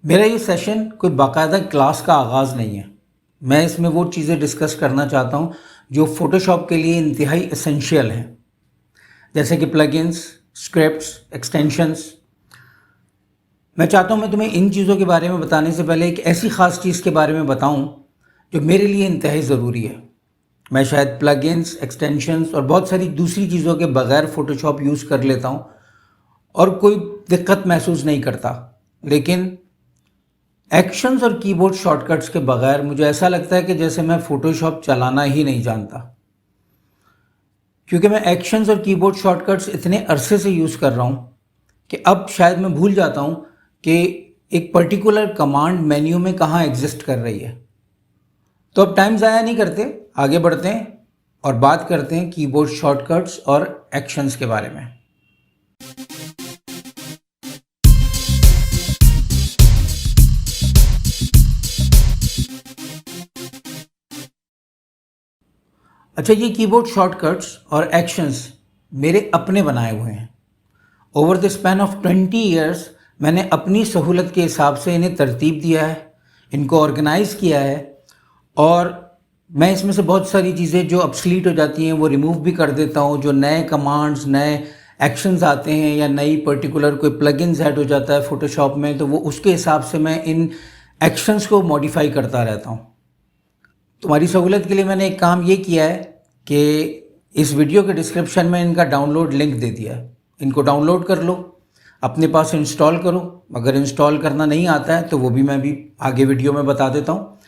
मेरा ये सेशन कोई बाकायदा क्लास का आगाज़ नहीं है। मैं इसमें वो चीज़ें डिस्कस करना चाहता हूँ जो फ़ोटोशॉप के लिए इंतहाई एसेंशियल हैं, जैसे कि प्लगइन्स, स्क्रिप्ट्स, एक्सटेंशंस। मैं चाहता हूँ मैं तुम्हें इन चीज़ों के बारे में बताने से पहले एक ऐसी ख़ास चीज़ के बारे में बताऊँ जो मेरे लिए इंतहाई ज़रूरी है। मैं शायद प्लगइन्स, एक्सटेंशंस और बहुत सारी दूसरी चीज़ों के बगैर फ़ोटोशॉप यूज़ कर लेता हूँ और कोई दिक्कत महसूस नहीं करता, लेकिन एक्शंस और कीबोर्ड शॉर्टकट्स के बगैर मुझे ऐसा लगता है कि जैसे मैं फ़ोटोशॉप चलाना ही नहीं जानता, क्योंकि मैं एक्शंस और कीबोर्ड शॉर्टकट्स इतने अरसे से यूज़ कर रहा हूँ कि अब शायद मैं भूल जाता हूँ कि एक पर्टिकुलर कमांड मेन्यू में कहाँ एग्जिस्ट कर रही है। तो अब टाइम ज़ाया नहीं करते, आगे बढ़ते हैं और बात करते हैं कीबोर्ड शॉर्टकट्स और एक्शंस के बारे में। अच्छा, ये कीबोर्ड शॉर्टकट्स और एक्शंस मेरे अपने बनाए हुए हैं। Over the span of 20 years मैंने अपनी सहूलत के हिसाब से इन्हें तरतीब दिया है, इनको ऑर्गेनाइज़ किया है और मैं इसमें से बहुत सारी चीज़ें जो obsolete हो जाती हैं वो रिमूव भी कर देता हूँ। जो नए कमांड्स, नए एक्शंस आते हैं या नई पर्टिकुलर कोई प्लगइन्स ऐड हो जाता है फ़ोटोशॉप में, तो वो उसके हिसाब से मैं इन एक्शंस को मॉडिफाई करता रहता हूँ। तुम्हारी सहूलत के लिए मैंने एक काम ये किया है कि इस वीडियो के डिस्क्रिप्शन में इनका डाउनलोड लिंक दे दिया है। इनको डाउनलोड कर लो, अपने पास इंस्टॉल करो। अगर इंस्टॉल करना नहीं आता है तो वो भी मैं भी आगे वीडियो में बता देता हूँ।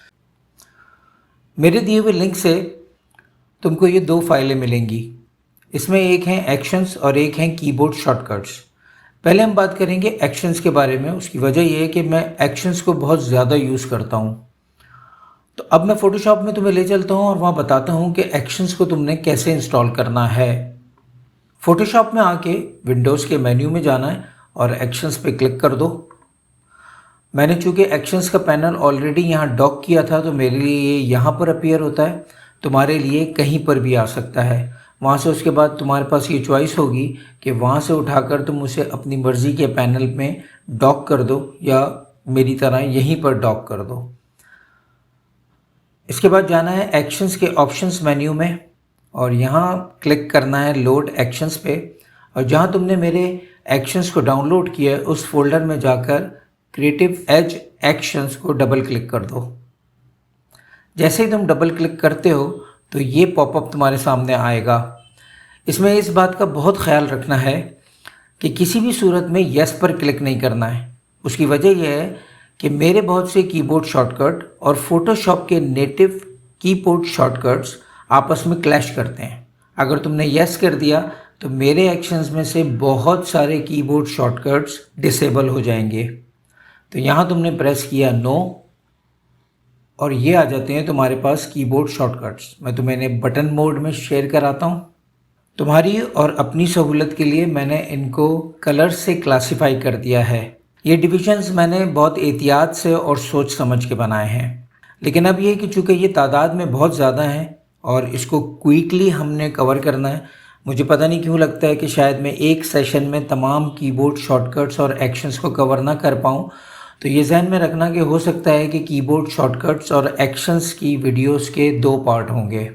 मेरे दिए हुए लिंक से तुमको ये दो फाइलें मिलेंगी। इसमें एक हैं एक्शंस और एक हैं कीबोर्ड शॉर्टकट्स। पहले हम बात करेंगे एक्शंस के बारे में। उसकी वजह यह है कि मैं एक्शंस को बहुत ज़्यादा यूज़ करता हूँ। तो अब मैं फ़ोटोशॉप में तुम्हें ले चलता हूँ और वहाँ बताता हूँ कि एक्शंस को तुमने कैसे इंस्टॉल करना है। फ़ोटोशॉप में आके विंडोज़ के मेन्यू में जाना है और एक्शंस पे क्लिक कर दो। मैंने चूँकि एक्शंस का पैनल ऑलरेडी यहाँ डॉक किया था तो मेरे लिए ये यहाँ पर अपीयर होता है, तुम्हारे लिए कहीं पर भी आ सकता है। वहाँ से उसके बाद तुम्हारे पास ये चॉइस होगी कि वहाँ से उठाकर तुम उसे अपनी मर्ज़ी के पैनल में डॉक कर दो या मेरी तरह यहीं पर डॉक कर दो। इसके बाद जाना है एक्शंस के ऑप्शंस मेन्यू में और यहाँ क्लिक करना है लोड एक्शंस पे और जहाँ तुमने मेरे एक्शंस को डाउनलोड किया है उस फोल्डर में जाकर क्रिएटिव एज एक्शंस को डबल क्लिक कर दो। जैसे ही तुम डबल क्लिक करते हो तो ये पॉपअप तुम्हारे सामने आएगा। इसमें इस बात का बहुत ख्याल रखना है कि किसी भी सूरत में येस पर क्लिक नहीं करना है। उसकी वजह यह है कि मेरे बहुत से कीबोर्ड शॉर्टकट और फोटोशॉप के नेटिव कीबोर्ड शॉर्टकट्स आपस में क्लैश करते हैं। अगर तुमने येस कर दिया तो मेरे एक्शंस में से बहुत सारे कीबोर्ड शॉर्टकट्स डिसेबल हो जाएंगे। तो यहाँ तुमने प्रेस किया नो और ये आ जाते हैं तुम्हारे पास कीबोर्ड शॉर्टकट्स। मैं तुम्हें इन्हें बटन मोड में शेयर कराता हूँ। तुम्हारी और अपनी सहूलत के लिए मैंने इनको कलर से क्लासिफाई कर दिया है। ये डिविजन्स मैंने बहुत एहतियात से और सोच समझ के बनाए हैं, लेकिन अब ये कि चूँकि ये तादाद में बहुत ज़्यादा हैं और इसको क्विकली हमने कवर करना है, मुझे पता नहीं क्यों लगता है कि शायद मैं एक सेशन में तमाम कीबोर्ड शॉर्टकट्स और एक्शंस को कवर ना कर पाऊँ। तो ये जहन में रखना कि हो सकता है कि कीबोर्ड शॉर्टकट्स और एक्शंस की वीडियोस के 2 पार्ट होंगे।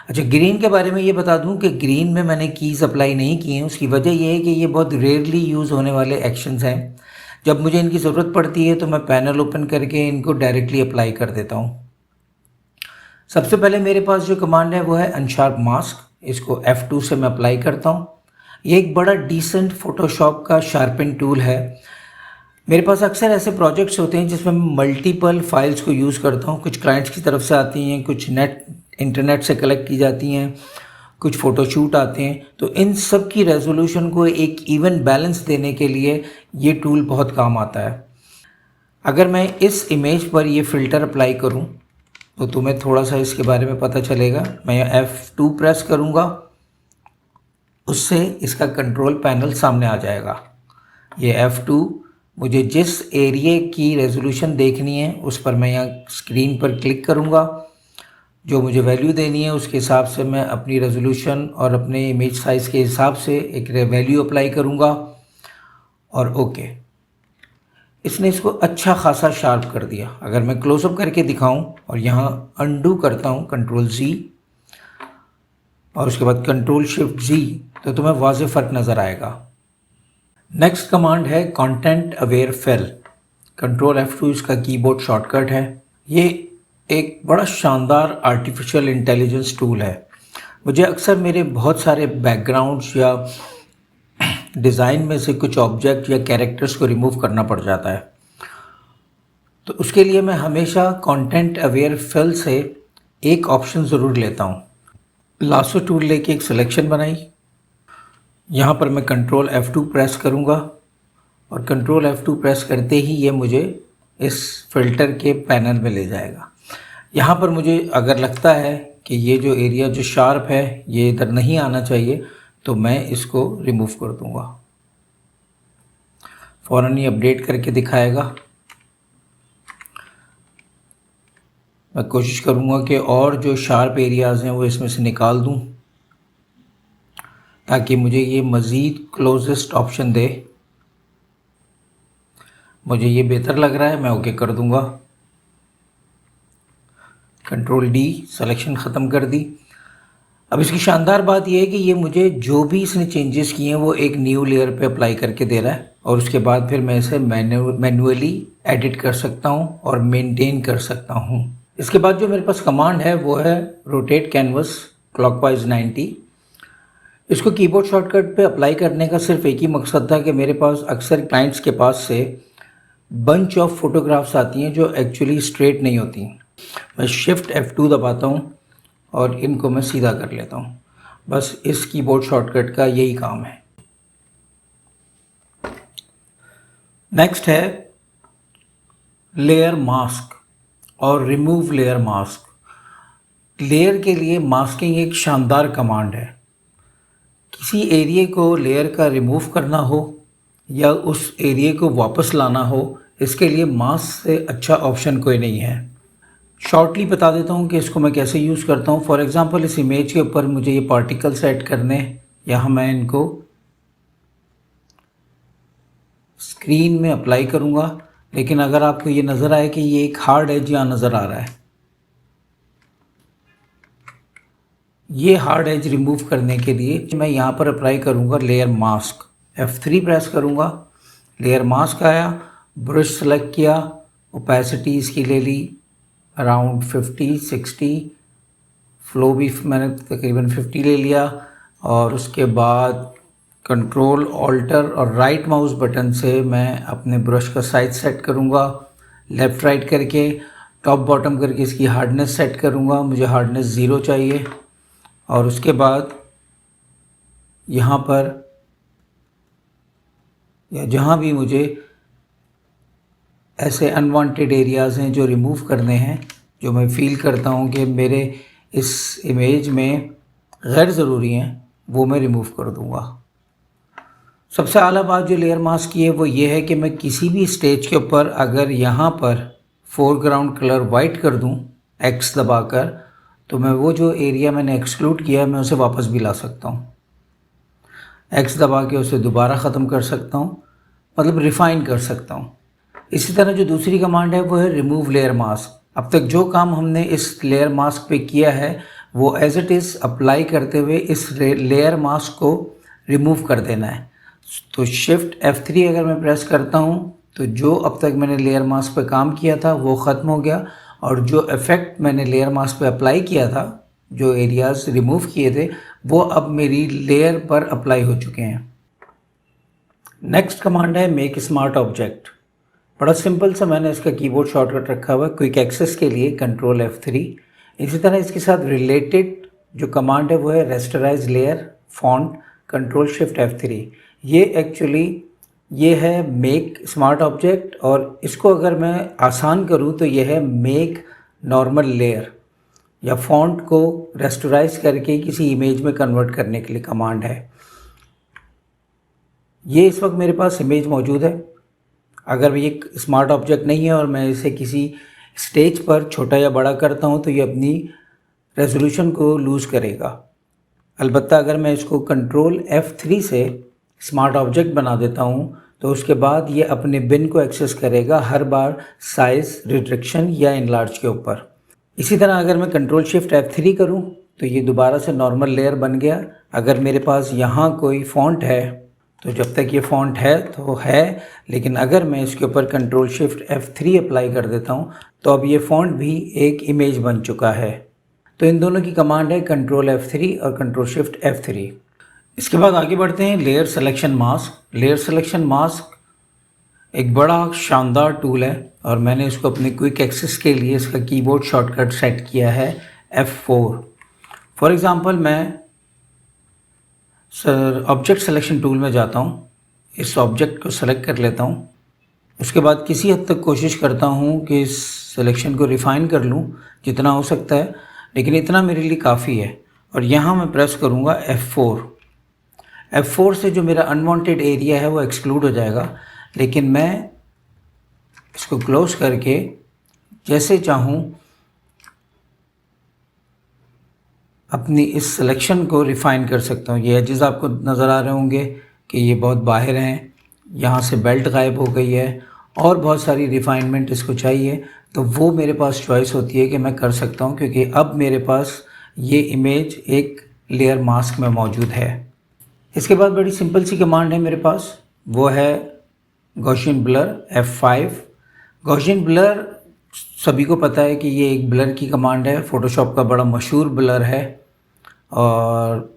अच्छा, ग्रीन के बारे में ये बता दूं कि ग्रीन में मैंने कीज़ अप्लाई नहीं की हैं। उसकी वजह यह है कि ये बहुत रेयरली यूज़ होने वाले एक्शंस हैं। जब मुझे इनकी ज़रूरत पड़ती है तो मैं पैनल ओपन करके इनको डायरेक्टली अप्लाई कर देता हूँ। सबसे पहले मेरे पास जो कमांड है वो है अनशार्प मास्क। इसको F2 से मैं अप्लाई करता हूँ। ये एक बड़ा डिसेंट फोटोशॉप का शार्पन टूल है। मेरे पास अक्सर ऐसे प्रोजेक्ट्स होते हैं जिसमें मैं मल्टीपल फाइल्स को यूज़ करता हूँ। कुछ क्लाइंट्स की तरफ से आती हैं, कुछ इंटरनेट से कलेक्ट की जाती हैं, कुछ फ़ोटोशूट आते हैं। तो इन सब की रेजोल्यूशन को एक इवन बैलेंस देने के लिए ये टूल बहुत काम आता है। अगर मैं इस इमेज पर ये फ़िल्टर अप्लाई करूँ तो तुम्हें थोड़ा सा इसके बारे में पता चलेगा। मैं F2 प्रेस करूँगा, उससे इसका कंट्रोल पैनल सामने आ जाएगा। ये F2 मुझे जिस एरिया की रेजोल्यूशन देखनी है उस पर मैं यहाँ स्क्रीन पर क्लिक करूँगा। जो मुझे वैल्यू देनी है उसके हिसाब से मैं अपनी रेजोल्यूशन और अपने इमेज साइज़ के हिसाब से एक वैल्यू अप्लाई करूँगा और ओके। इसने इसको अच्छा खासा शार्प कर दिया। अगर मैं क्लोजअप करके दिखाऊं और यहाँ अंडू करता हूँ कंट्रोल Z और उसके बाद कंट्रोल शिफ्ट Z, तो तुम्हें वाज़ेह फ़र्क नज़र आएगा। नेक्स्ट कमांड है content aware fill. Control F2 इसका कीबोर्ड शॉर्टकट है। ये एक बड़ा शानदार आर्टिफिशियल इंटेलिजेंस टूल है। मुझे अक्सर मेरे बहुत सारे बैकग्राउंड्स या डिज़ाइन में से कुछ ऑब्जेक्ट या कैरेक्टर्स को रिमूव करना पड़ जाता है, तो उसके लिए मैं हमेशा कंटेंट अवेयर फिल से एक ऑप्शन ज़रूर लेता हूँ। लासो टूल लेके एक सिलेक्शन बनाई, यहाँ पर मैं कंट्रोल F2 प्रेस करूँगा और कंट्रोल F2 प्रेस करते ही ये मुझे इस फिल्टर के पैनल में ले जाएगा। यहाँ पर मुझे अगर लगता है कि ये जो एरिया जो शार्प है ये इधर नहीं आना चाहिए, तो मैं इसको रिमूव कर दूँगा। फ़ौरन ये अपडेट करके दिखाएगा। मैं कोशिश करूँगा कि और जो शार्प एरियाज़ हैं वो इसमें से निकाल दूँ, ताकि मुझे ये मज़ीद क्लोजेस्ट ऑप्शन दे। मुझे ये बेहतर लग रहा है, मैं ओके कर दूँगा। कंट्रोल D, सिलेक्शन ख़त्म कर दी। अब इसकी शानदार बात यह है कि ये मुझे जो भी इसने चेंजेस किए हैं वो एक न्यू लेयर पे अप्लाई करके दे रहा है, और उसके बाद फिर मैं इसे मैन्युअली एडिट कर सकता हूँ और मेंटेन कर सकता हूँ। इसके बाद जो मेरे पास कमांड है वो है रोटेट कैनवस क्लॉकवाइज 90। इसको कीबोर्ड शॉर्टकट पे अप्लाई करने का सिर्फ एक ही मकसद था कि मेरे पास अक्सर क्लाइंट्स के पास से बंच ऑफ फोटोग्राफ्स आती हैं जो एक्चुअली स्ट्रेट नहीं होती। मैं शिफ्ट F2 दबाता हूँ और इनको मैं सीधा कर लेता हूँ। बस इस कीबोर्ड शॉर्टकट का यही काम है। नेक्स्ट है लेयर मास्क और रिमूव लेयर मास्क। लेयर के लिए मास्किंग एक शानदार कमांड है। किसी एरिया को लेयर का रिमूव करना हो या उस एरिया को वापस लाना हो, इसके लिए मास्क से अच्छा ऑप्शन कोई नहीं है। शॉर्टली बता देता हूँ कि इसको मैं कैसे यूज़ करता हूँ। फॉर एग्ज़ाम्पल इस इमेज के ऊपर मुझे ये पार्टिकल सेट करने, यहाँ मैं इनको स्क्रीन में अप्लाई करूँगा, लेकिन अगर आपको ये नज़र आए कि ये एक हार्ड एज यहाँ नज़र आ रहा है, ये हार्ड एज रिमूव करने के लिए मैं यहाँ पर अप्लाई करूँगा लेयर मास्क। F3 प्रेस करूँगा, लेयर मास्क आया, ब्रश सेलेक्ट किया, ओपेसिटी इसकी ले ली अराउंड 50-60, फ्लो भी मैंने तकरीबन 50 ले लिया, और उसके बाद कंट्रोल ऑल्टर और राइट माउस बटन से मैं अपने ब्रश का साइज सेट करूँगा, लेफ़्ट राइट करके टॉप बॉटम करके इसकी हार्डनेस सेट करूँगा। मुझे हार्डनेस 0 चाहिए, और उसके बाद यहाँ पर या जहाँ भी मुझे ऐसे अनवांटेड एरियाज़ हैं जो रिमूव करने हैं, जो मैं फ़ील करता हूँ कि मेरे इस इमेज में गैर ज़रूरी हैं, वो मैं रिमूव कर दूँगा। सबसे आला बात जो लेयर मास्क की है वो ये है कि मैं किसी भी स्टेज के ऊपर अगर यहाँ पर फोरग्राउंड कलर वाइट कर दूँ X दबाकर, तो मैं वो जो एरिया मैंने एक्सक्लूड किया है मैं उसे वापस भी ला सकता हूँ। X दबा के उसे दोबारा ख़त्म कर सकता हूँ, मतलब रिफ़ाइन कर सकता हूँ। इसी तरह जो दूसरी कमांड है वो है रिमूव लेयर मास्क। अब तक जो काम हमने इस लेयर मास्क पे किया है वो एज इट इज़ अप्लाई करते हुए इस लेयर मास्क को रिमूव कर देना है। तो शिफ्ट F3 अगर मैं प्रेस करता हूँ तो जो अब तक मैंने लेयर मास्क पे काम किया था वो ख़त्म हो गया, और जो इफ़ेक्ट मैंने लेयर मास्क पे अप्लाई किया था, जो एरियाज़ रिमूव किए थे, वो अब मेरी लेयर पर अप्लाई हो चुके हैं। नेक्स्ट कमांड है मेक स्मार्ट ऑब्जेक्ट। बड़ा सिंपल सा मैंने इसका कीबोर्ड शॉर्टकट रखा हुआ है क्विक एक्सेस के लिए कंट्रोल F3। इसी तरह इसके साथ रिलेटेड जो कमांड है वो है rasterise layer font control shift F3। ये एक्चुअली ये है मेक स्मार्ट ऑब्जेक्ट, और इसको अगर मैं आसान करूँ तो ये है मेक नॉर्मल लेयर, या फॉन्ट को रेस्टराइज करके किसी इमेज में कन्वर्ट करने के लिए कमांड है। ये इस वक्त मेरे पास इमेज मौजूद है। अगर ये स्मार्ट ऑब्जेक्ट नहीं है और मैं इसे किसी स्टेज पर छोटा या बड़ा करता हूँ तो ये अपनी रेजोल्यूशन को लूज़ करेगा। अलबत्ता अगर मैं इसको कंट्रोल F3 से स्मार्ट ऑब्जेक्ट बना देता हूँ तो उसके बाद ये अपने बिन को एक्सेस करेगा हर बार साइज़ रिडक्शन या इनलार्ज के ऊपर। इसी तरह अगर मैं कंट्रोल शिफ्ट F3 करूं तो ये दोबारा से नॉर्मल लेयर बन गया। अगर मेरे पास यहाँ कोई फॉन्ट है तो जब तक ये फॉन्ट है तो है, लेकिन अगर मैं इसके ऊपर कंट्रोल शिफ्ट F3 अप्लाई कर देता हूँ तो अब ये फॉन्ट भी एक इमेज बन चुका है। तो इन दोनों की कमांड है कंट्रोल F3 और कंट्रोल शिफ्ट F3। इसके बाद आगे बढ़ते हैं layer selection mask. Layer selection mask एक बड़ा शानदार टूल है और मैंने इसको अपने क्विक एक्सेस के लिए इसका कीबोर्ड शॉर्टकट सेट किया है F4। फॉर एग्ज़ाम्पल मैं ऑब्जेक्ट सिलेक्शन टूल में जाता हूँ, इस ऑब्जेक्ट को सेलेक्ट कर लेता हूँ, उसके बाद किसी हद तक कोशिश करता हूँ कि इस सिलेक्शन को रिफ़ाइन कर लूँ जितना हो सकता है, लेकिन इतना मेरे लिए काफ़ी है। और यहाँ मैं प्रेस करूँगा F4। F4 से जो मेरा अनवांटेड एरिया है वो एक्सक्लूड हो जाएगा, लेकिन मैं इसको क्लोज करके जैसे चाहूँ अपनी इस सिलेक्शन को रिफ़ाइन कर सकता हूँ। ये एजेस आपको नज़र आ रहे होंगे कि ये बहुत बाहर हैं, यहाँ से बेल्ट गायब हो गई है और बहुत सारी रिफ़ाइनमेंट इसको चाहिए, तो वो मेरे पास चॉइस होती है कि मैं कर सकता हूँ, क्योंकि अब मेरे पास ये इमेज एक लेयर मास्क में मौजूद है। इसके बाद बड़ी सिंपल सी कमांड है मेरे पास, वो है Gaussian blur F5। Gaussian blur सभी को पता है कि ये एक ब्लर की कमांड है, फ़ोटोशॉप का बड़ा मशहूर ब्लर है और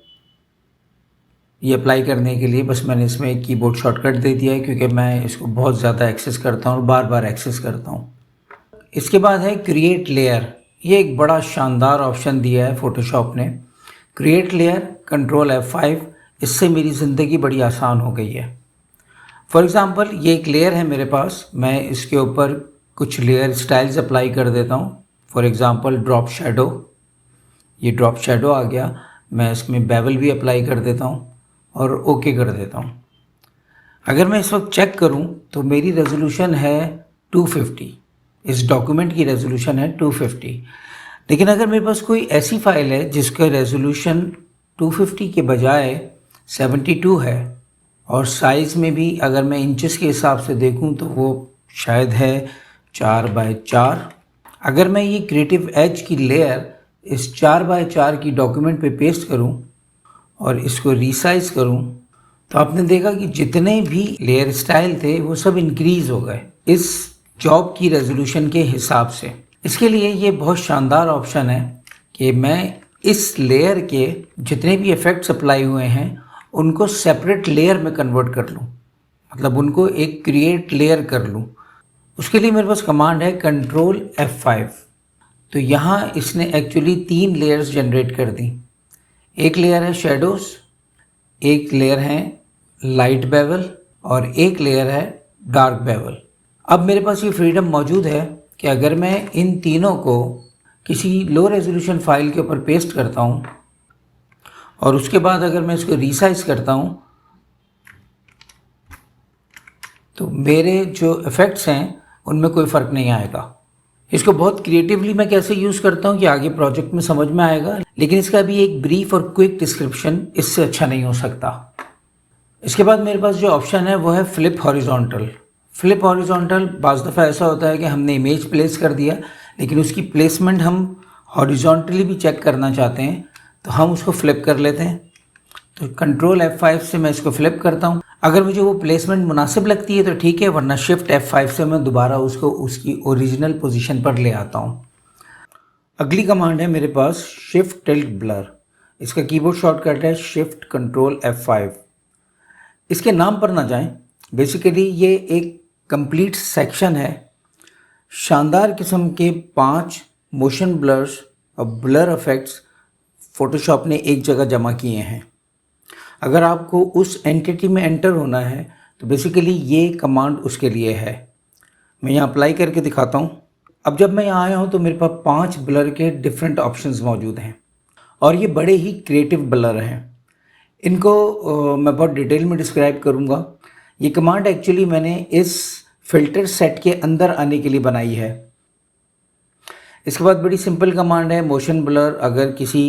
ये अप्लाई करने के लिए बस मैंने इसमें एक कीबोर्ड शॉर्टकट दे दिया है, क्योंकि मैं इसको बहुत ज़्यादा एक्सेस करता हूँ और बार बार एक्सेस करता हूँ। इसके बाद है क्रिएट लेयर। ये एक बड़ा शानदार ऑप्शन दिया है फ़ोटोशॉप ने, क्रिएट लेयर कंट्रोल F5। इससे मेरी ज़िंदगी बड़ी आसान हो गई है। फॉर एग्ज़ाम्पल ये एक लेयर है मेरे पास, मैं इसके ऊपर कुछ लेयर स्टाइल्स अप्लाई कर देता हूँ। फॉर एग्ज़ाम्पल ड्रॉप शेडो, ये ड्रॉप शेडो आ गया, मैं इसमें बेवल भी अप्लाई कर देता हूँ और ओके कर देता हूँ। अगर मैं इस वक्त चेक करूँ तो मेरी रेजोल्यूशन है 250, इस डॉक्यूमेंट की रेजोल्यूशन है 250। लेकिन अगर मेरे पास कोई ऐसी फ़ाइल है जिसका रेजोल्यूशन 250 के बजाय 72 है और साइज़ में भी अगर मैं इंचेस के हिसाब से देखूं तो वो शायद है 4x4। अगर मैं ये क्रिएटिव एज की लेयर इस 4x4 की डॉक्यूमेंट पे पेस्ट करूं और इसको रीसाइज करूं तो आपने देखा कि जितने भी लेयर स्टाइल थे वो सब इंक्रीज़ हो गए इस जॉब की रेजोल्यूशन के हिसाब से। इसके लिए ये बहुत शानदार ऑप्शन है कि मैं इस लेयर के जितने भी इफ़ेक्ट्स अप्लाई हुए हैं उनको सेपरेट लेयर में कन्वर्ट कर लूँ, मतलब उनको एक क्रिएट लेयर कर लूँ। उसके लिए मेरे पास कमांड है कंट्रोल F5। तो यहाँ इसने एक्चुअली 3 लेयर्स जनरेट कर दी। एक लेयर है शेडोज़, एक लेयर है लाइट बेवल और एक लेयर है डार्क बेवल। अब मेरे पास ये फ्रीडम मौजूद है कि अगर मैं इन तीनों को किसी लो रेजोल्यूशन फाइल के ऊपर पेस्ट करता हूँ और उसके बाद अगर मैं इसको रीसाइज करता हूँ तो मेरे जो इफ़ेक्ट्स हैं उनमें कोई फ़र्क नहीं आएगा। इसको बहुत क्रिएटिवली मैं कैसे यूज़ करता हूँ कि आगे प्रोजेक्ट में समझ में आएगा, लेकिन इसका भी एक ब्रीफ और क्विक डिस्क्रिप्शन इससे अच्छा नहीं हो सकता। इसके बाद मेरे पास जो ऑप्शन है वो है फ्लिप हॉरिजॉन्टल। फ्लिप हॉरिजॉन्टल बाज़ दफ़ा ऐसा होता है कि हमने इमेज प्लेस कर दिया लेकिन उसकी प्लेसमेंट हम हॉरिजॉन्टली भी चेक करना चाहते हैं तो हम उसको फ्लिप कर लेते हैं। तो कंट्रोल F5 से मैं इसको फ्लिप करता हूँ। अगर मुझे वो प्लेसमेंट मुनासिब लगती है तो ठीक है, वरना शिफ्ट F5 से मैं दोबारा उसको उसकी ओरिजिनल पोजीशन पर ले आता हूँ। अगली कमांड है मेरे पास शिफ्ट टिल्ट ब्लर। इसका कीबोर्ड शॉर्टकट है शिफ्ट कंट्रोल F5। इसके नाम पर ना जाएं, बेसिकली ये एक कंप्लीट सेक्शन है। शानदार किस्म के 5 मोशन ब्लर्स और ब्लर इफेक्ट्स फ़ोटोशॉप ने एक जगह जमा किए हैं। अगर आपको उस एंटिटी में एंटर होना है तो बेसिकली ये कमांड उसके लिए है। मैं यहाँ अप्लाई करके दिखाता हूँ। अब जब मैं यहाँ आया हूँ तो मेरे पास 5 ब्लर के डिफरेंट ऑप्शंस मौजूद हैं और ये बड़े ही क्रिएटिव ब्लर हैं। इनको मैं बहुत डिटेल में डिस्क्राइब करूँगा। ये कमांड एक्चुअली मैंने इस फ़िल्टर सेट के अंदर आने के लिए बनाई है। इसके बाद बड़ी सिंपल कमांड है मोशन ब्लर। अगर किसी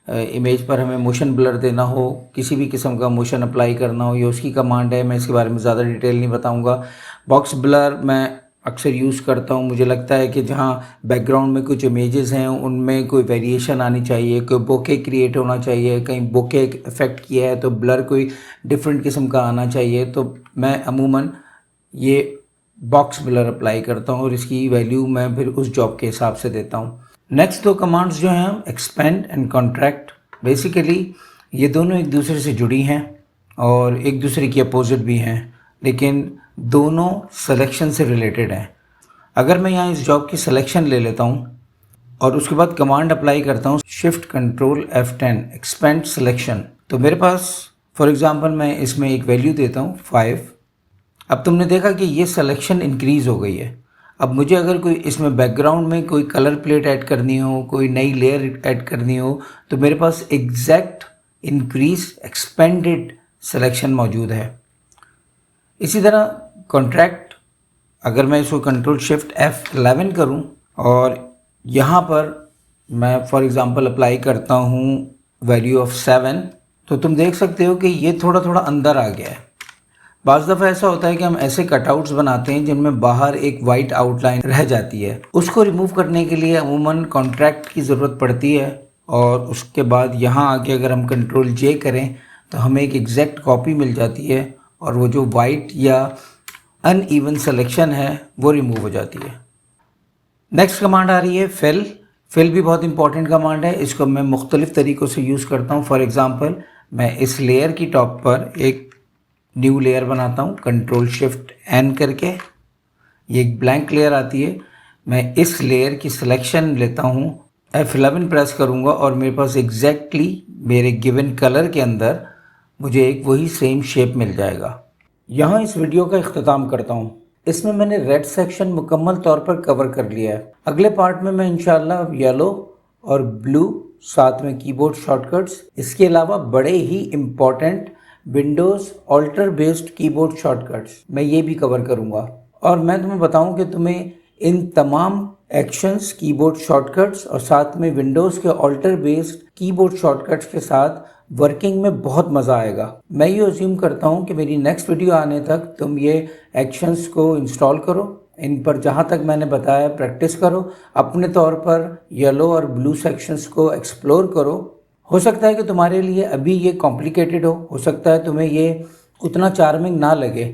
इमेज पर हमें मोशन ब्लर देना हो, किसी भी किस्म का मोशन अप्लाई करना हो, ये उसकी कमांड है। मैं इसके बारे में ज़्यादा डिटेल नहीं बताऊंगा। बॉक्स ब्लर मैं अक्सर यूज़ करता हूँ। मुझे लगता है कि जहाँ बैकग्राउंड में कुछ इमेजेस हैं उनमें कोई वेरिएशन आनी चाहिए, कोई बोके क्रिएट होना चाहिए, कहीं बोके इफेक्ट किया है तो ब्लर कोई डिफरेंट किस्म का आना चाहिए, तो मैं अमूमन ये बॉक्स ब्लर अप्लाई करता हूँ और इसकी वैल्यू मैं फिर उस जॉब के हिसाब से देता हूँ। नेक्स्ट दो कमांड्स जो हैं एक्सपेंड एंड कॉन्ट्रैक्ट, बेसिकली ये दोनों एक दूसरे से जुड़ी हैं और एक दूसरे की अपोजिट भी हैं, लेकिन दोनों सिलेक्शन से रिलेटेड हैं। अगर मैं यहाँ इस जॉब की सिलेक्शन ले लेता हूँ और उसके बाद कमांड अप्लाई करता हूँ shift control F10 expand selection, तो मेरे पास फॉर एग्जांपल मैं इसमें एक वैल्यू देता हूँ 5। अब तुमने देखा कि ये सिलेक्शन इंक्रीज़ हो गई है। अब मुझे अगर कोई इसमें बैकग्राउंड में कोई कलर प्लेट ऐड करनी हो, कोई नई लेयर ऐड करनी हो, तो मेरे पास एग्जैक्ट इंक्रीज एक्सपेंडेड सिलेक्शन मौजूद है। इसी तरह कॉन्ट्रैक्ट, अगर मैं इसको कंट्रोल शिफ्ट F11 करूं और यहाँ पर मैं फॉर एग्ज़ाम्पल अप्लाई करता हूँ वैल्यू ऑफ 7, तो तुम देख सकते हो कि ये थोड़ा थोड़ा अंदर आ गया है। बाज़ दफ़ा ऐसा होता है कि हम ऐसे कटआउट्स बनाते हैं जिनमें बाहर एक वाइट आउटलाइन रह जाती है। उसको रिमूव करने के लिए अमूमन कॉन्ट्रैक्ट की ज़रूरत पड़ती है और उसके बाद यहाँ आके अगर हम कंट्रोल J करें तो हमें एक एग्जैक्ट कॉपी मिल जाती है और वो जो वाइट या अनइवन सिलेक्शन है वो रिमूव हो जाती है। नेक्स्ट कमांड आ रही है फिल। फिल भी बहुत इंपॉर्टेंट कमांड है। इसको मैं मुख्तलिफ़ तरीक़ों से यूज़ करता हूँ। फॉर एग्ज़ाम्पल मैं इस लेयर की टॉप पर एक न्यू लेयर बनाता हूँ कंट्रोल शिफ्ट N करके, ये एक ब्लैंक लेयर आती है। मैं इस लेयर की सिलेक्शन लेता हूँ, F11 प्रेस करूँगा और मेरे पास एग्जैक्टली मेरे गिवन कलर के अंदर मुझे एक वही सेम शेप मिल जाएगा। यहाँ इस वीडियो का इख्तिताम करता हूँ। इसमें मैंने रेड सेक्शन मुकम्मल तौर पर कवर कर लिया है। अगले पार्ट में मैं इंशाल्लाह येलो और ब्लू, साथ में कीबोर्ड शॉर्टकट्स, इसके अलावा बड़े ही important Windows alt based keyboard shortcuts मैं ये भी कवर करूँगा और मैं तुम्हें बताऊँ कि तुम्हें इन तमाम एक्शंस, कीबोर्ड शॉर्टकट्स और साथ में विंडोज़ के ऑल्टर बेस्ड कीबोर्ड शॉर्टकट्स के साथ वर्किंग में बहुत मज़ा आएगा। मैं ये अज्यूम करता हूँ कि मेरी नेक्स्ट वीडियो आने तक तुम ये एक्शंस को इंस्टॉल करो, इन पर जहाँ तक मैंने बताया प्रैक्टिस करो, अपने तौर पर येलो और ब्लू सेक्शंस को एक्सप्लोर करो। हो सकता है कि तुम्हारे लिए अभी ये कॉम्प्लिकेटेड हो सकता है तुम्हें ये उतना चार्मिंग ना लगे,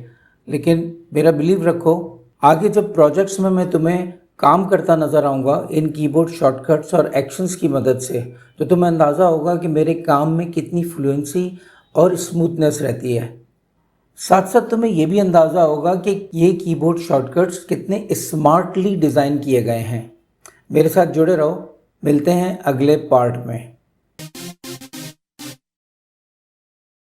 लेकिन मेरा बिलीव रखो, आगे जब प्रोजेक्ट्स में मैं तुम्हें काम करता नज़र आऊँगा इन कीबोर्ड शॉर्टकट्स और एक्शंस की मदद से, तो तुम्हें अंदाज़ा होगा कि मेरे काम में कितनी फ्लुएंसी और स्मूथनेस रहती है। साथ साथ तुम्हें ये भी अंदाज़ा होगा कि ये कीबोर्ड शॉर्टकट्स कितने स्मार्टली डिज़ाइन किए गए हैं। मेरे साथ जुड़े रहो, मिलते हैं अगले पार्ट में।